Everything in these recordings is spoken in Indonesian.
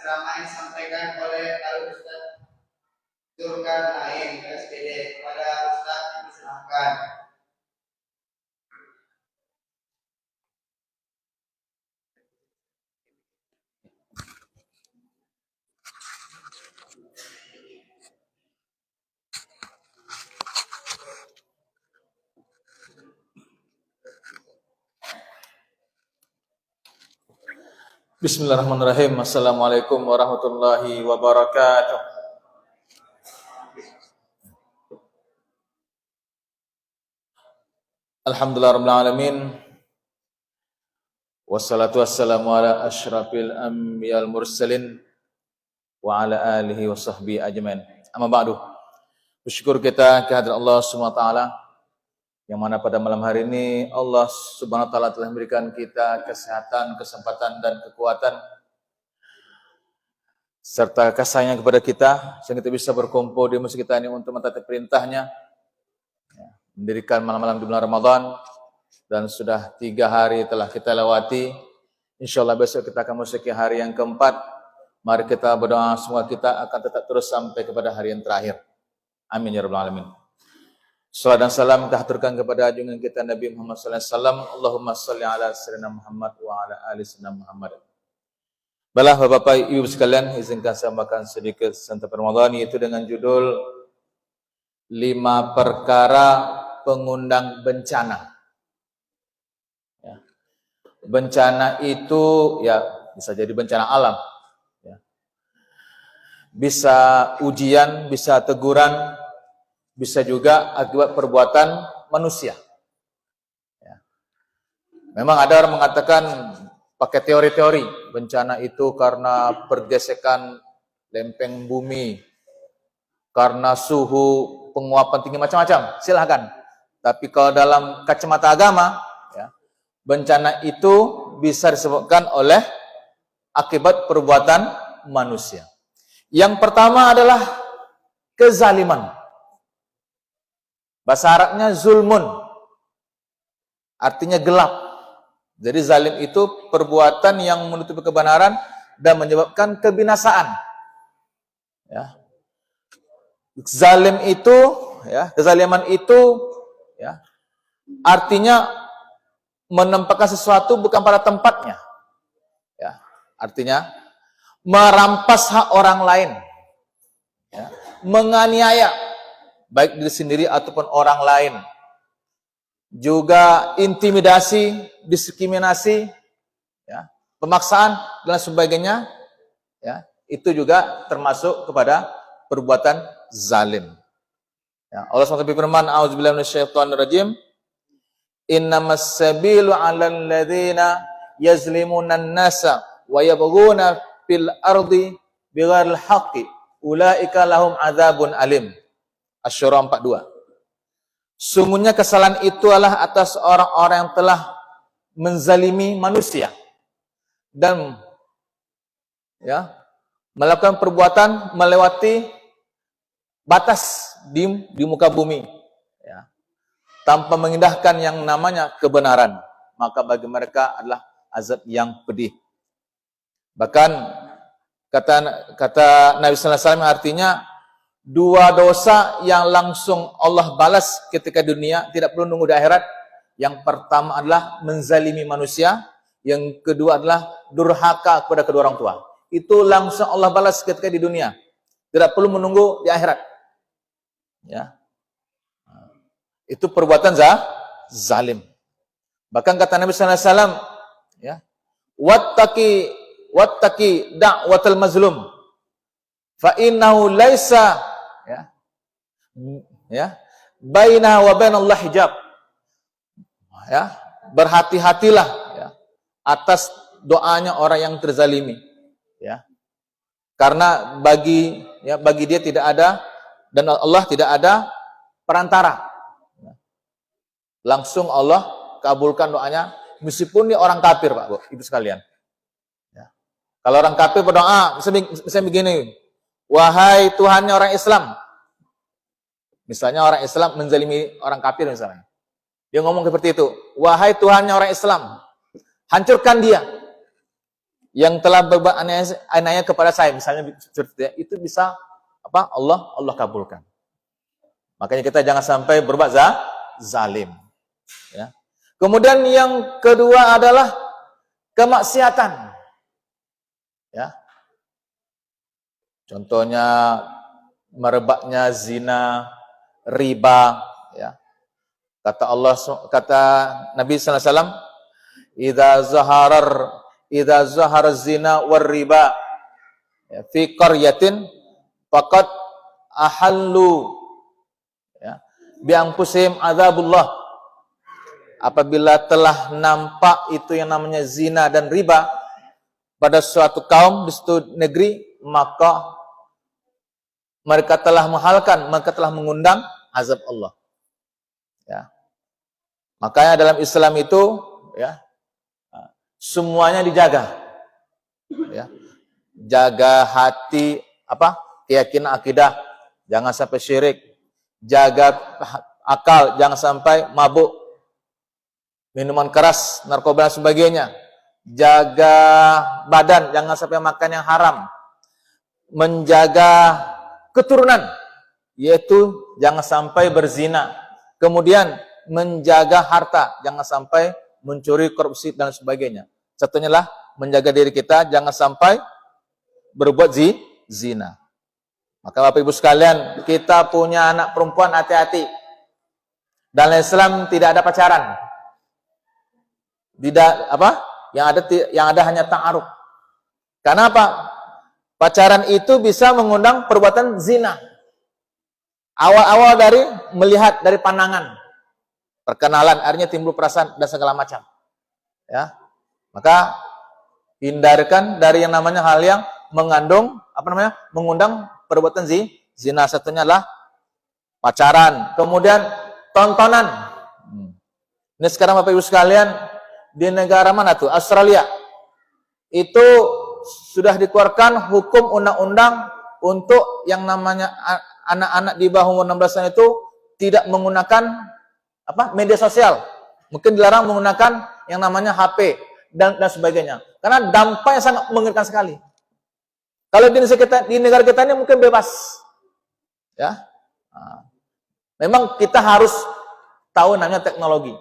ceramah yang disampaikan oleh Al-Ustaz Zulkarnain SPD kepada Ustaz dipersilakan. Bismillahirrahmanirrahim. Assalamualaikum warahmatullahi wabarakatuh. Alhamdulillah alamin. Wassalatu wassalamu ala asyrafil anbiya'il mursalin wa ala alihi wa sahbihi ajmain. Amma ba'du. Bersyukur kita kehadirat Allah Subhanahu wa taala yang mana pada malam hari ini Allah Subhanahu wa taala telah memberikan kita kesehatan, kesempatan dan kekuatan serta kasihnya kepada kita sehingga kita bisa berkumpul di masjid kita ini untuk mentaati perintahnya, mendirikan malam-malam di bulan Ramadan, dan sudah 3 hari telah kita lewati. Insyaallah besok kita akan memasuki hari yang keempat. Mari kita berdoa semua kita akan tetap terus sampai kepada hari yang terakhir. Amin ya rabbal alamin. Salam dan salam kita haturkan kepada junjungan kita Nabi Muhammad sallallahu alaihi wasallam. Allahumma shalli ala sayyidina Muhammad wa ala ali sayyidina Muhammad. Baiklah Bapak Ibu sekalian, izinkan saya makan sedikit santai Ramadan, yaitu dengan judul 5 perkara pengundang bencana. Ya. Bencana itu ya bisa jadi bencana alam, ya. Bisa ujian, bisa teguran, bisa juga akibat perbuatan manusia. Ya. Memang ada orang mengatakan pakai teori-teori bencana itu karena pergesekan lempeng bumi, karena suhu penguapan tinggi, macam-macam. Silahkan. Tapi kalau dalam kacamata agama, ya, bencana itu bisa disebabkan oleh akibat perbuatan manusia. Yang pertama adalah kezaliman. Bahasa Arabnya zulmun, artinya gelap. Jadi zalim itu perbuatan yang menutupi kebenaran dan menyebabkan kebinasaan. Ya. Zalim itu, ya, kezaliman itu, ya, artinya menempatkan sesuatu bukan pada tempatnya. Ya, artinya merampas hak orang lain, ya, menganiaya baik diri sendiri ataupun orang lain, juga intimidasi, diskriminasi, ya, pemaksaan dan sebagainya, ya, itu juga termasuk kepada perbuatan zalim. Ya, Allah SWT berfirman, "A'udzubillahi minasyaitonirrajim. Innamas sabilu 'alal ladzina yazlimuna an-nasa wa yabghuna fil ardi bighairil haqqi ulaika lahum adzabun alim." Asy-Syura 42. Sungguhnya kesalahan itu adalah atas orang-orang yang telah menzalimi manusia dan, ya, melakukan perbuatan melewati batas di muka bumi, ya, tanpa mengindahkan yang namanya kebenaran, maka bagi mereka adalah azab yang pedih. Bahkan kata Nabi sallallahu alaihi wasallam artinya 2 dosa yang langsung Allah balas ketika dunia, tidak perlu nunggu di akhirat. Yang pertama adalah menzalimi manusia, yang kedua adalah durhaka kepada kedua orang tua. Itu langsung Allah balas ketika di dunia, tidak perlu menunggu di akhirat. Ya. Itu perbuatan zalim. Bahkan kata Nabi sallallahu alaihi wasallam, ya, wattaqi da'watal mazlum fa innahu laisa, ya, baina wa bainallah hijab. Ya, berhati-hatilah, ya, atas doanya orang yang terzalimi, ya. Karena bagi dia tidak ada, dan Allah tidak ada perantara. Langsung Allah kabulkan doanya meskipun dia orang kafir, Pak, Bu, Ibu sekalian. Ya. Kalau orang kafir berdoa, misalnya begini, "Wahai Tuhannya orang Islam." Misalnya orang Islam menzalimi orang kafir misalnya. Dia ngomong seperti itu, "Wahai Tuhannya orang Islam, hancurkan dia." yang telah berbuat aniaya kepada saya, misalnya itu bisa apa? Allah kabulkan. Makanya kita jangan sampai berbuat zalim. Ya. Kemudian yang kedua adalah kemaksiatan. Ya. Contohnya merebaknya zina, riba, ya. Kata Nabi sallallahu alaihi wasallam, idza zahara zina war riba ya, fi qaryatin faqad ahallu ya bi anfusihim adzabullah. Apabila telah nampak itu yang namanya zina dan riba pada suatu kaum di suatu negeri, maka mereka telah mengundang azab Allah. Ya. Makanya dalam Islam itu ya semuanya dijaga. Ya. Jaga hati keyakinan akidah, jangan sampai syirik. Jaga akal, jangan sampai mabuk. Minuman keras, narkoba dan sebagainya. Jaga badan, jangan sampai makan yang haram. Menjaga keturunan, yaitu jangan sampai berzina. Kemudian menjaga harta, jangan sampai mencuri, korupsi dan sebagainya. Satunya lah menjaga diri kita jangan sampai berbuat zina. Maka Bapak Ibu sekalian, kita punya anak perempuan, hati-hati. Dalam Islam tidak ada pacaran. Tidak yang ada hanya ta'aruf. Karena apa? Pacaran itu bisa mengundang perbuatan zina. Awal-awal dari melihat, dari pandangan. Perkenalan, akhirnya timbul perasaan dan segala macam. Ya. Maka hindarkan dari yang namanya hal yang mengandung mengundang perbuatan zina. Satunya adalah pacaran. Kemudian tontonan. Ini sekarang Bapak Ibu sekalian, di negara mana tuh? Australia. Itu sudah dikeluarkan hukum undang-undang untuk yang namanya anak-anak di bawah umur 16 tahun itu tidak menggunakan media sosial. Mungkin dilarang menggunakan yang namanya HP dan sebagainya. Karena dampaknya sangat mengerikan sekali. Kalau di negara kita ini mungkin bebas. Ya. Memang kita harus tahu namanya teknologi.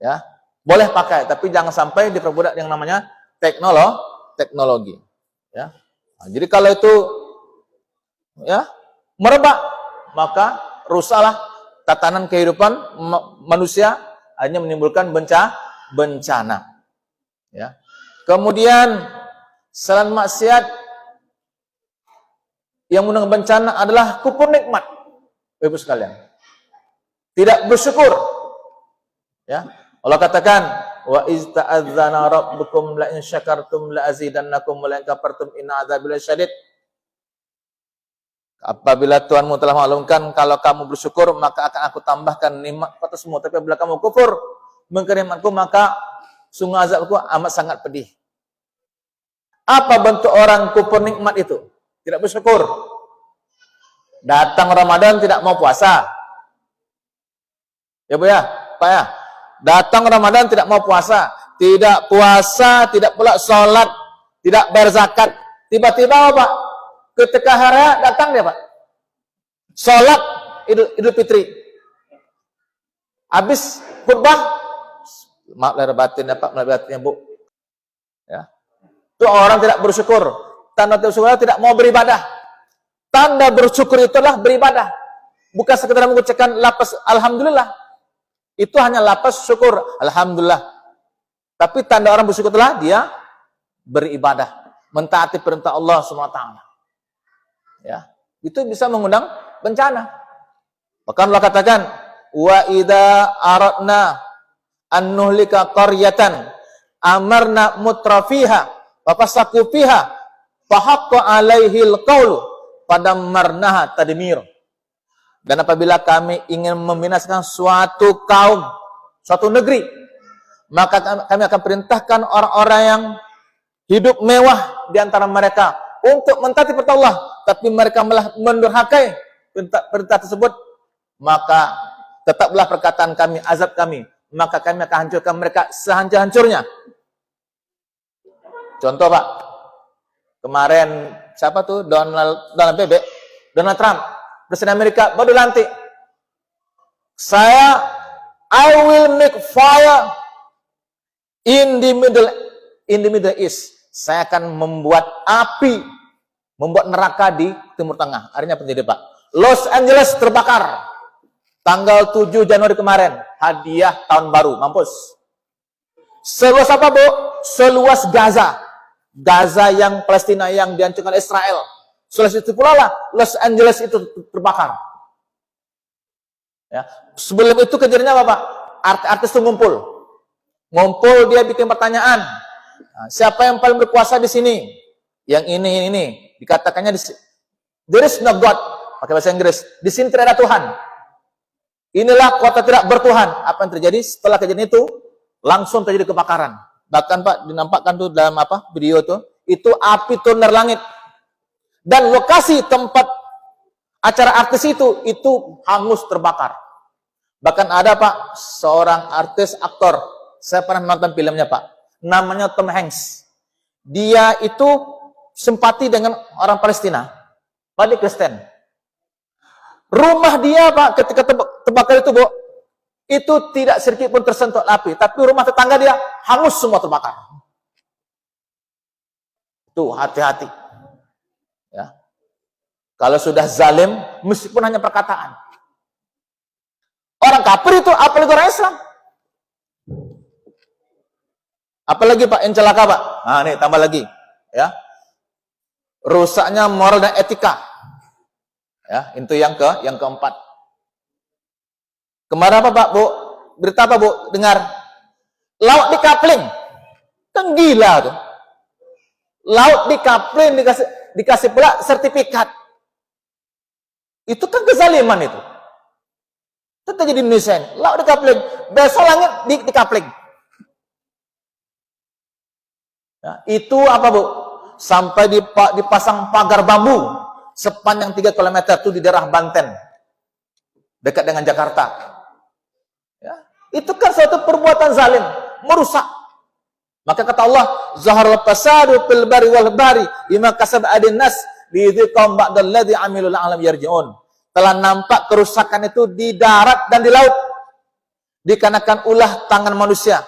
Ya. Boleh pakai, tapi jangan sampai diperbudak yang namanya teknologi. Ya. Nah, jadi kalau itu ya merebak, maka rusaklah tatanan kehidupan manusia, hanya menimbulkan bencana. Ya. Kemudian selain maksiat yang mengundang bencana adalah kufur nikmat. Ibu sekalian, tidak bersyukur. Ya. Allah katakan, wa iz ta'adzana rabbukum la in syakartum la azidannakum wa la in kafartum inna adzabi lasyadid. Apabila Tuhanmu telah maklumkan kalau kamu bersyukur maka akan aku tambahkan nikmat atasmu, tapi apabila kamu kufur mengingkari nikmatku maka sungguh azabku amat sangat pedih. Apa bentuk orang kufur nikmat itu? Tidak bersyukur. Datang Ramadan tidak mau puasa. Ya Bu ya, Pak ya. Datang Ramadan tidak mau puasa, tidak puasa, tidak pula sholat, tidak berzakat. Tiba-tiba Pak, ketika hari raya datang dia Pak, sholat Idul Fitri. Habis khutbah, maaf lahir batin ya Pak, lahir batinnya Bu. Ya. Itu orang tidak bersyukur. Tanda bersyukur tidak mau beribadah. Tanda bersyukur itulah beribadah. Bukan sekedar mengucapkan lafaz alhamdulillah. Itu hanya lafaz syukur, alhamdulillah. Tapi tanda orang bersyukur itulah dia beribadah, mentaati perintah Allah SWT. Ya, itu bisa mengundang bencana. Bahkan Allah katakan, wa idza aradna an nuhlika qaryatan amarna mutrafiha wa fasaku fiha fa haqqa alaihil qaul fadammarnaha tadmir. Dan apabila kami ingin membinasakan suatu kaum, suatu negeri, maka kami akan perintahkan orang-orang yang hidup mewah di antara mereka untuk mentaati perintah Allah, tapi mereka malah mendurhakai perintah tersebut, maka tetaplah perkataan kami, azab kami, maka kami akan hancurkan mereka sehancur-hancurnya. Contoh Pak, kemarin siapa tuh Donald Trump, Presiden Amerika baru dilantik. I will make fire in the Middle East. Saya akan membuat api, membuat neraka di Timur Tengah. Artinya apa jadi Pak? Los Angeles terbakar. Tanggal 7 Januari kemarin, hadiah tahun baru, mampus. Seluas apa, Bu? Seluas Gaza. Gaza yang Palestina yang dihancurkan Israel. Seluas itu pula lah Los Angeles itu terbakar. Ya. Sebelum itu kejadiannya apa, Pak? Artis itu ngumpul. Ngumpul, dia bikin pertanyaan. Nah, siapa yang paling berkuasa di sini? Yang ini. Dikatakannya there is no God. Pakai bahasa Inggris. Di sini tidak ada Tuhan. Inilah kota tidak bertuhan. Apa yang terjadi setelah kejadian itu? Langsung terjadi kebakaran. Bahkan Pak dinampakkan tuh dalam video tuh, itu api turun dari langit. Dan lokasi tempat acara artis itu hangus terbakar. Bahkan ada Pak seorang artis aktor, saya pernah nonton filmnya Pak, namanya Tom Hanks. Dia itu simpati dengan orang Palestina, Pak, dia Kristen. Rumah dia Pak ketika terbakar itu Bu, itu tidak sedikit pun tersentuh api, tapi rumah tetangga dia hangus semua terbakar. Tuh hati-hati. Ya. Kalau sudah zalim, meskipun hanya perkataan. Orang kafir itu, apalagi orang Islam. Apalagi Pak yang celaka Pak. Nah nih tambah lagi, ya. Rusaknya moral dan etika. Ya, itu yang keempat. Kemarin apa Pak, Bu? Berita apa, Bu? Dengar. Laut dikapling. Kan gila tuh. Laut dikapling, dikasih pula sertifikat. Itu kan kezaliman itu. Itu terjadi di Indonesia ini. Laut dikapling. Besok langit dikapling. Ya, itu apa, Bu? Sampai dipasang pagar bambu sepanjang 3 km itu di daerah Banten. Dekat dengan Jakarta. Ya, itu kan suatu perbuatan zalim, merusak. Maka kata Allah, zaharul fasadu fil barri wal bahri bima kasab adin nas lidziqam ba'dal ladzi amilu la'alam yarji'un. Telah nampak kerusakan itu di darat dan di laut dikarenakan ulah tangan manusia.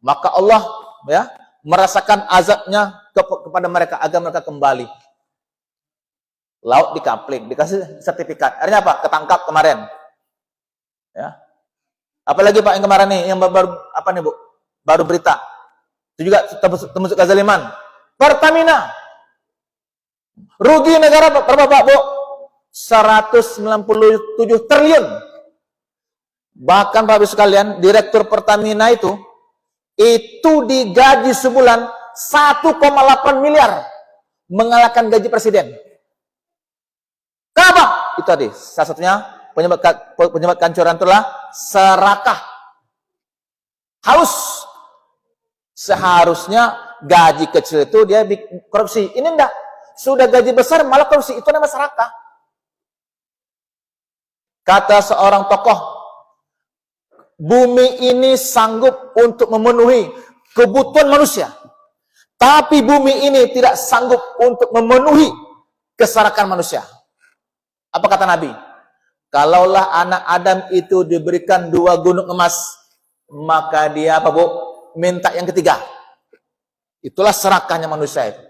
Maka Allah ya merasakan azabnya kepada mereka agar mereka kembali. Laut dikapling, dikasih sertifikat. Artinya apa? Ketangkap kemarin. Ya. Apalagi Pak yang kemarin nih, yang baru apa nih Bu? Baru berita. Itu juga termasuk kezaliman. Pertamina. Rugi negara berapa Pak, Bu? 197 triliun. Bahkan Bapak Ibu sekalian, direktur Pertamina itu digaji sebulan 1,8 miliar. Mengalahkan gaji presiden. Kenapa? Itu tadi, salah satunya penyebab kehancuran itulah serakah. Haus. Seharusnya gaji kecil itu dia korupsi. Ini enggak. Sudah gaji besar malah korupsi. Itu namanya serakah. Kata seorang tokoh, bumi ini sanggup untuk memenuhi kebutuhan manusia. Tapi bumi ini tidak sanggup untuk memenuhi keserakan manusia. Apa kata Nabi? Kalaulah anak Adam itu diberikan 2 gunung emas, maka dia apa, Bu? Minta yang ketiga. Itulah serakahnya manusia itu.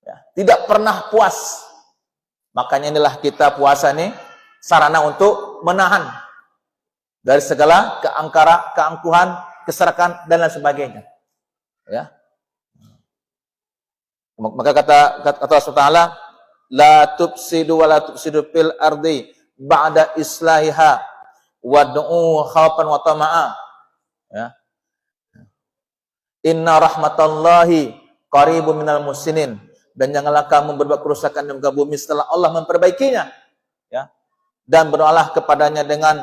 Ya, tidak pernah puas. Makanya inilah kita puasa nih sarana untuk menahan dari segala keangkuhan, keserakan dan lain sebagainya. Ya. Maka kata Allah Subhanahu la tufsidu wa la tufsidu fil ardi ba'da islahiha wad'u khawfan wa tama'a. Ya. Inna rahmatallahi qaribun minal muhsinin. Dan janganlah kamu berbuat kerusakan di muka bumi setelah Allah memperbaikinya. Ya. Dan berdoalah kepadanya dengan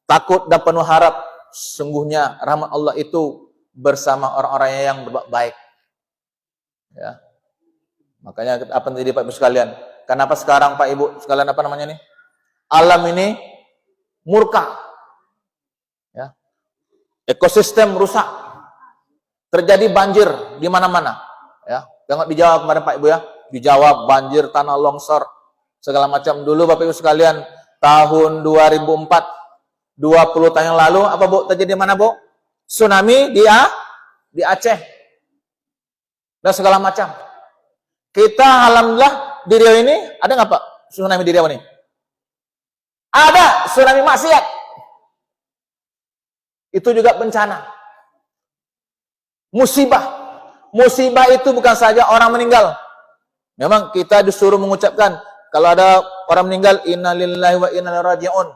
takut dan penuh harap. Sungguhnya rahmat Allah itu bersama orang-orang yang berbuat baik. Ya. Makanya apa yang terjadi Pak Ibu sekalian? Kenapa sekarang Pak Ibu sekalian apa namanya nih? Alam ini murka. Ya. Ekosistem rusak. Terjadi banjir di mana-mana. Ya, tengok dijawab kemarin Pak Ibu ya. Dijawab banjir, tanah longsor, segala macam. Dulu Bapak Ibu sekalian, tahun 2004, 20 tahun yang lalu, apa Bu? Terjadi mana Bu? Tsunami di Aceh. Dan segala macam. Kita alhamdulillah di Riau ini, ada nggak Pak tsunami di Riau ini? Ada tsunami maksiat. Itu juga bencana. Musibah. Musibah itu bukan saja orang meninggal. Memang kita disuruh mengucapkan, kalau ada orang meninggal, inna lillahi wa inna ilaihi raji'un.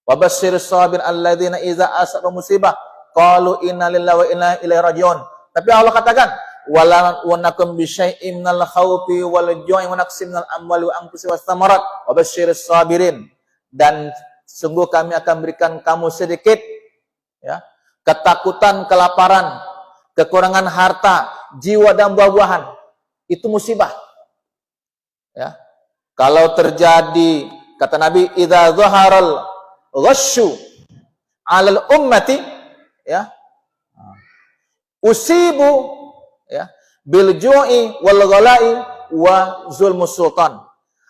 Wa basyyiris sabirin alladzina idza asaba musibah qalu inna lillahi wa inna ilaihi raji'un. Tapi Allah katakan, wala wanakum bi syai'in minal khaufi wal ju'i wa naqsin minal amwali wa anfusi was thamarat wa basyiris sabirin. Dan sungguh kami akan berikan kamu sedikit ya, ketakutan, kelaparan, kekurangan harta, jiwa dan buah-buahan. Itu musibah. Ya. Kalau terjadi, kata Nabi, idza zaharal ghasyu 'alal ummati ya, usibu ya, bil ju'i wal ghalai wa zulmus sultan.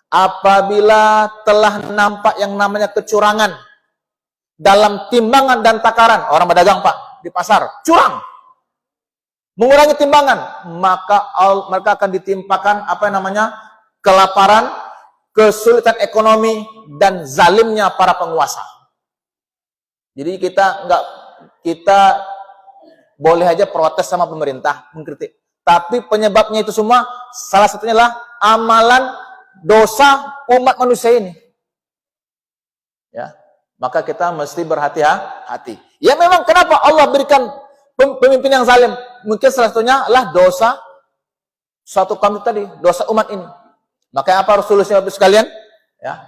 Apabila telah nampak yang namanya kecurangan dalam timbangan dan takaran, orang pedagang Pak di pasar curang, mengurangi timbangan, maka mereka akan ditimpakan apa yang namanya kelaparan, kesulitan ekonomi, dan zalimnya para penguasa. Jadi kita boleh aja protes sama pemerintah, mengkritik. Tapi penyebabnya itu semua, salah satunya adalah amalan dosa umat manusia ini. Ya, maka kita mesti berhati-hati. Ya memang kenapa Allah berikan pemimpin yang zalim? Mungkin salah satunya adalah dosa suatu kaum tadi, dosa umat ini. Maka apa solusinya Bapak sekalian? Ya.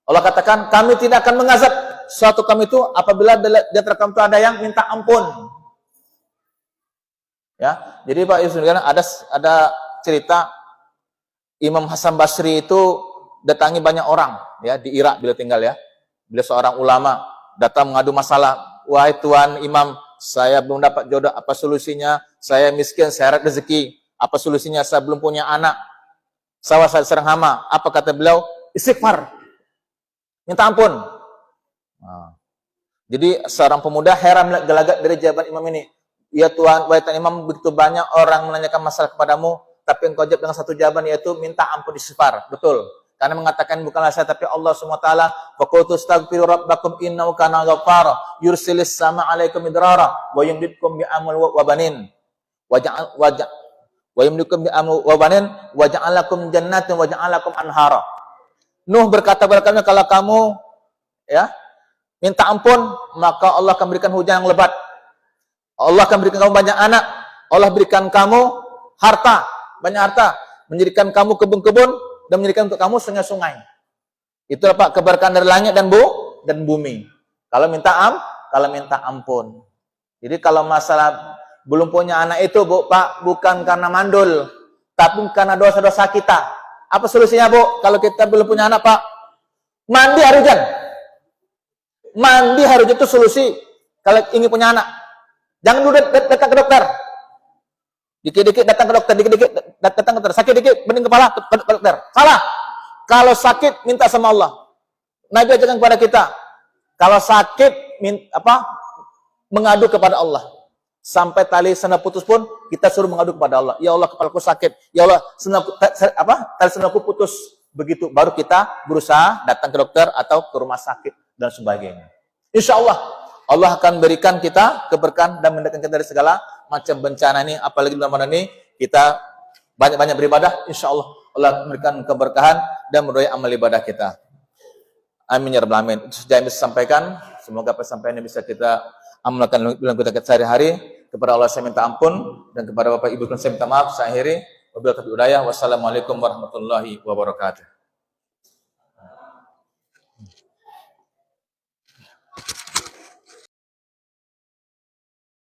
Allah katakan, kami tidak akan mengazab suatu kaum itu apabila di antara kaum itu ada yang minta ampun. Ya, jadi Pak Yusuf ada cerita Imam Hasan Basri itu datangi banyak orang ya di Irak beliau tinggal ya. Beliau seorang ulama datang mengadu masalah, wahai Tuan Imam, saya belum dapat jodoh, apa solusinya? Saya miskin, saya harap rezeki, apa solusinya? Saya belum punya anak, sawah saya serang hama. Apa kata beliau? Istighfar, minta ampun. Nah, jadi seorang pemuda heran gelagat dari jawaban imam ini. Ya Tuhan, wahai Tuan Imam, begitu banyak orang menanyakan masalah kepadamu, tapi engkau jawab dengan satu jawaban, yaitu minta ampun, istighfar. Betul. Karena mengatakan bukanlah saya, tapi Allah SWT. Faqultu astaghfiru rabbakum innahu kana ghaffara yursilis sama alaikum midrara wa yumdidkum bi amwal wa banin wa yumdidkum bi amwal wa banin wa ja'alakum jannatin wa ja'alakum anhara. Nuh berkata kepada kami, kalau kamu ya minta ampun, maka Allah akan berikan hujan yang lebat. Allah akan berikan kamu banyak anak. Allah berikan kamu harta, banyak harta, menjadikan kamu kebun-kebun dan menjadikan untuk kamu sungai-sungai. Itu Pak keberkahan dari langit dan bumi. Kalau minta ampun. Jadi kalau masalah belum punya anak itu Bu, Pak, bukan karena mandul, tapi karena dosa-dosa kita. Apa solusinya Bu? Kalau kita belum punya anak Pak, mandi hari hujan. Mandi hari hujan itu solusi kalau ingin punya anak. Jangan dulu datang ke dokter. Dikit-dikit datang ke dokter, dikit-dikit datang ke dokter. Sakit dikit, bening kepala, ke dokter. Salah. Kalau sakit, minta sama Allah. Nabi ajarkan kepada kita, kalau sakit, mengadu kepada Allah. Sampai tali sandal putus pun, kita suruh mengadu kepada Allah. Ya Allah, kepalaku sakit. Ya Allah, tali sandalku putus. Begitu, baru kita berusaha datang ke dokter atau ke rumah sakit dan sebagainya. Insya Allah, Allah akan berikan kita keberkahan dan mendekatkan kita dari segala macam bencana ini. Apalagi dalam Ramadan ini kita banyak-banyak beribadah. Insya Allah Allah memberikan keberkahan dan meridai amal ibadah kita. Amin ya rabbal alamin. Itu saja yang bisa sampaikan. Semoga pesampaiannya bisa kita amalkan dalam kita sehari-hari. Kepada Allah saya minta ampun dan kepada Bapak Ibu saya minta maaf. Saya akhiri. Wabillahi taufiq wal hidayah. Wassalamualaikum warahmatullahi wabarakatuh.